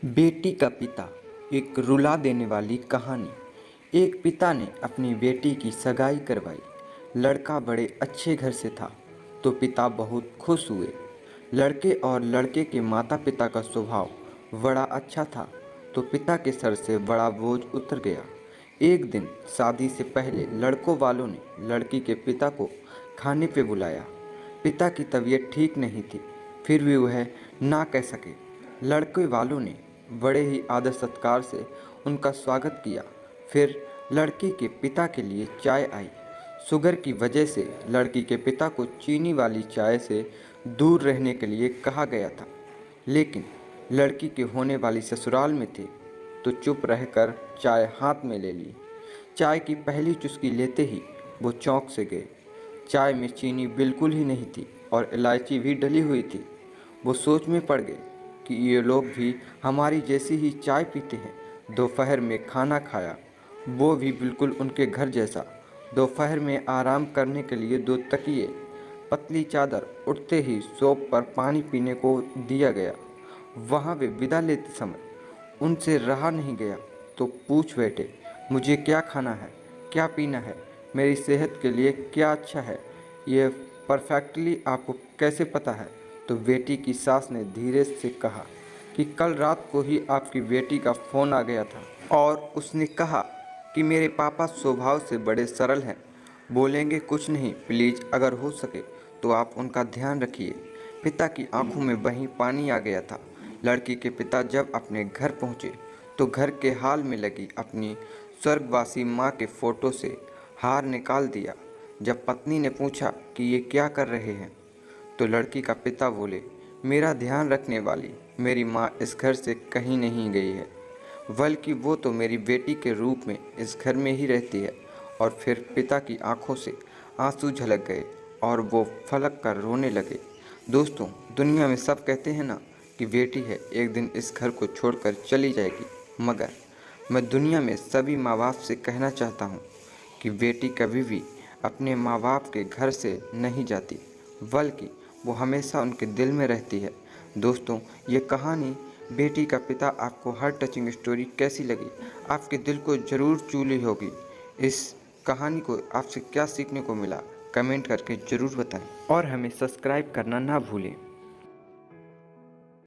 बेटी का पिता, एक रुला देने वाली कहानी। एक पिता ने अपनी बेटी की सगाई करवाई। लड़का बड़े अच्छे घर से था तो पिता बहुत खुश हुए। लड़के और लड़के के माता पिता का स्वभाव बड़ा अच्छा था तो पिता के सर से बड़ा बोझ उतर गया। एक दिन शादी से पहले लड़कों वालों ने लड़की के पिता को खाने पे बुलाया। पिता की तबीयत ठीक नहीं थी, फिर भी वह ना कह सके। लड़के वालों ने बड़े ही आदर सत्कार से उनका स्वागत किया। फिर लड़की के पिता के लिए चाय आई। शुगर की वजह से लड़की के पिता को चीनी वाली चाय से दूर रहने के लिए कहा गया था, लेकिन लड़की के होने वाली ससुराल में थे तो चुप रहकर चाय हाथ में ले ली। चाय की पहली चुस्की लेते ही वो चौंक से गए। चाय में चीनी बिल्कुल ही नहीं थी और इलायची भी डली हुई थी। वो सोच में पड़ गए कि ये लोग भी हमारी जैसी ही चाय पीते हैं। दोपहर में खाना खाया, वो भी बिल्कुल उनके घर जैसा। दोपहर में आराम करने के लिए 2 तकिए, पतली चादर, उठते ही सोप पर पानी पीने को दिया गया। वहाँ वे विदा लेते समय उनसे रहा नहीं गया तो पूछ बैठे, मुझे क्या खाना है, क्या पीना है, मेरी सेहत के लिए क्या अच्छा है, ये परफेक्टली आपको कैसे पता है? तो बेटी की सास ने धीरे से कहा कि कल रात को ही आपकी बेटी का फ़ोन आ गया था और उसने कहा कि मेरे पापा स्वभाव से बड़े सरल हैं, बोलेंगे कुछ नहीं, प्लीज़ अगर हो सके तो आप उनका ध्यान रखिए। पिता की आंखों में वहीं पानी आ गया था। लड़की के पिता जब अपने घर पहुंचे तो घर के हाल में लगी अपनी स्वर्गवासी माँ के फ़ोटो से हार निकाल दिया। जब पत्नी ने पूछा कि ये क्या कर रहे हैं तो लड़की का पिता बोले, मेरा ध्यान रखने वाली मेरी माँ इस घर से कहीं नहीं गई है, बल्कि वो तो मेरी बेटी के रूप में इस घर में ही रहती है। और फिर पिता की आंखों से आंसू झलक गए और वो फलक कर रोने लगे। दोस्तों, दुनिया में सब कहते हैं ना कि बेटी है एक दिन इस घर को छोड़कर चली जाएगी, मगर मैं दुनिया में सभी माँ बाप से कहना चाहता हूँ कि बेटी कभी भी अपने माँ बाप के घर से नहीं जाती, बल्कि वो हमेशा उनके दिल में रहती है। दोस्तों, ये कहानी बेटी का पिता आपको हर टचिंग स्टोरी कैसी लगी? आपके दिल को ज़रूर छू ली होगी। इस कहानी को आपसे क्या सीखने को मिला? कमेंट करके ज़रूर बताएं और हमें सब्सक्राइब करना ना भूलें।